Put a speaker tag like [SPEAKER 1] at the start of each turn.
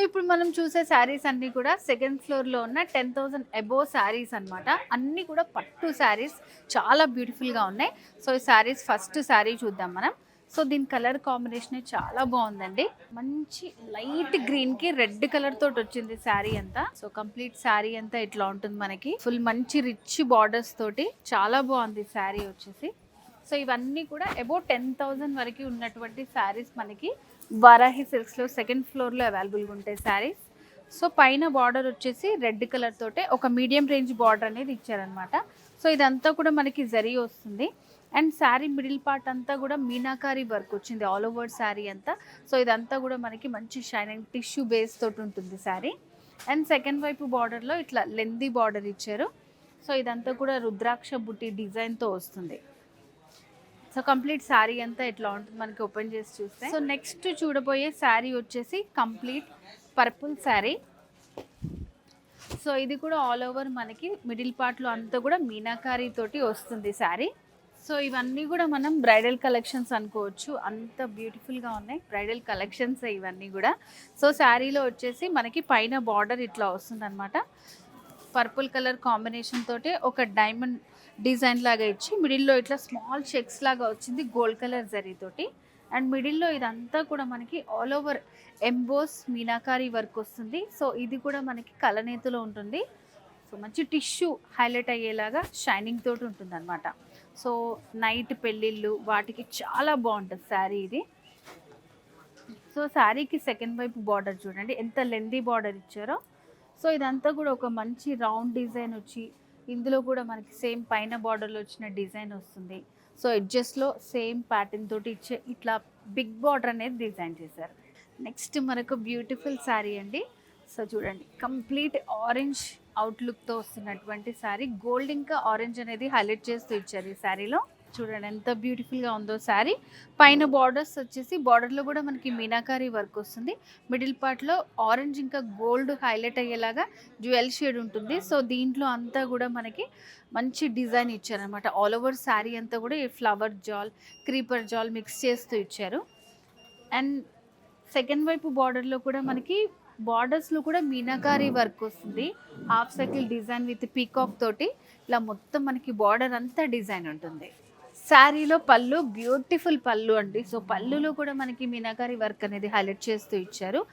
[SPEAKER 1] ఇప్పుడు మనం చూసే శారీస్ అన్నీ కూడా సెకండ్ ఫ్లోర్లో ఉన్న 10,000 అబోవ్ శారీస్ అనమాట. అన్నీ కూడా పట్టు శారీస్ చాలా బ్యూటిఫుల్గా ఉన్నాయి. సో ఈ శారీస్ ఫస్ట్ శారీ చూద్దాం మనం. సో దీని కలర్ కాంబినేషన్ చాలా బాగుందండి. మంచి లైట్ గ్రీన్ కి రెడ్ కలర్ తోటి వచ్చింది శారీ అంతా. సో కంప్లీట్ శారీ అంతా ఇట్లా ఉంటుంది మనకి. ఫుల్ మంచి రిచ్ బార్డర్స్ తోటి చాలా బాగుంది శారీ వచ్చేసి. సో ఇవన్నీ కూడా అబౌవ్ 10,000 వరకు ఉన్నటువంటి శారీస్ మనకి వారాహి సిల్క్స్లో సెకండ్ ఫ్లోర్లో అవైలబుల్గా ఉంటాయి శారీస్. సో పైన బార్డర్ వచ్చేసి రెడ్ కలర్ తోటే ఒక మీడియం రేంజ్ బార్డర్ అనేది ఇచ్చారనమాట. సో ఇదంతా కూడా మనకి జరీ వస్తుంది. అండ్ శారీ మిడిల్ పార్ట్ అంతా కూడా మీనాకారి వర్క్ వచ్చింది ఆల్ ఓవర్ శారీ అంతా. సో ఇదంతా కూడా మనకి మంచి షైనింగ్ టిష్యూ బేస్ తోటి ఉంటుంది శారీ. అండ్ సెకండ్ వైపు బార్డర్లో ఇట్లా లెందీ బార్డర్ ఇచ్చారు. సో ఇదంతా కూడా రుద్రాక్ష బుట్టి డిజైన్తో వస్తుంది. సో కంప్లీట్ శారీ అంతా ఇట్లా ఉంటుంది మనకి ఓపెన్ చేసి చూస్తే. సో నెక్స్ట్ చూడబోయే శారీ వచ్చేసి కంప్లీట్ పర్పుల్ శారీ. సో ఇది కూడా ఆల్ ఓవర్ మనకి మిడిల్ పార్ట్లో అంతా కూడా మీనాకారి తోటి వస్తుంది శారీ. సో ఇవన్నీ కూడా మనం బ్రైడల్ కలెక్షన్స్ అనుకోవచ్చు, అంత బ్యూటిఫుల్గా ఉన్నాయి బ్రైడల్ కలెక్షన్స్ ఇవన్నీ కూడా. సో శారీలో వచ్చేసి మనకి పైన బార్డర్ ఇట్లా వస్తుంది అనమాట. పర్పుల్ కలర్ కాంబినేషన్ తోటి ఒక డైమండ్ డిజైన్ లాగా ఇచ్చి మిడిల్లో ఇట్లా స్మాల్ చెక్స్ లాగా వచ్చింది గోల్డ్ కలర్ జరీతోటి. అండ్ మిడిల్లో ఇదంతా కూడా మనకి all over emboss meenakari work వస్తుంది. సో ఇది కూడా మనకి కలనేతులో ఉంటుంది. సో మంచి టిష్యూ హైలైట్ అయ్యేలాగా షైనింగ్ తోటి ఉంటుంది అనమాట. సో నైట్ పెళ్ళిళ్ళు వాటికి చాలా బాగుంటుంది శారీ ఇది. సో శారీకి సెకండ్ వైపు బార్డర్ చూడండి ఎంత లెందీ బార్డర్ ఇచ్చారో. సో ఇదంతా కూడా ఒక మంచి రౌండ్ డిజైన్ వచ్చి ఇందులో కూడా మనకి సేమ్ పైన బార్డర్లో వచ్చిన డిజైన్ వస్తుంది. సో ఎడ్జెస్లో సేమ్ ప్యాటర్న్ తోటి ఇచ్చే ఇట్లా బిగ్ బార్డర్ అనేది డిజైన్ చేశారు. నెక్స్ట్ మనకు బ్యూటిఫుల్ శారీ అండి. సో చూడండి కంప్లీట్ ఆరెంజ్ అవుట్లుక్తో వస్తున్నటువంటి శారీ. గోల్డ్ ఇంకా ఆరెంజ్ అనేది హైలైట్ చేస్తూ ఇచ్చారు ఈ శారీలో. చూడండి ఎంత బ్యూటిఫుల్గా ఉందో శారీ. పైన బార్డర్స్ వచ్చేసి బార్డర్లో కూడా మనకి మీనాకారి వర్క్ వస్తుంది. మిడిల్ పార్ట్లో ఆరెంజ్ ఇంకా గోల్డ్ హైలైట్ అయ్యేలాగా జ్యువెల్ షేడ్ ఉంటుంది. సో దీంట్లో అంతా కూడా మనకి మంచి డిజైన్ ఇచ్చారనమాట. ఆల్ ఓవర్ శారీ అంతా కూడా ఈ ఫ్లవర్ జాల్ క్రీపర్ జాల్ మిక్స్ చేస్తూ ఇచ్చారు. అండ్ సెకండ్ వైపు బార్డర్లో కూడా మనకి బార్డర్స్లో కూడా మీనాకారి వర్క్ వస్తుంది. Half circle design with peacock తోటి ఇలా మొత్తం మనకి బార్డర్ అంతా డిజైన్ ఉంటుంది. శారీలో పళ్ళు బ్యూటిఫుల్ పళ్ళు అండి. సో పళ్ళులో కూడా మనకి మీనాకారి వర్క్ అనేది హైలైట్ చేస్తూ ఇచ్చారు.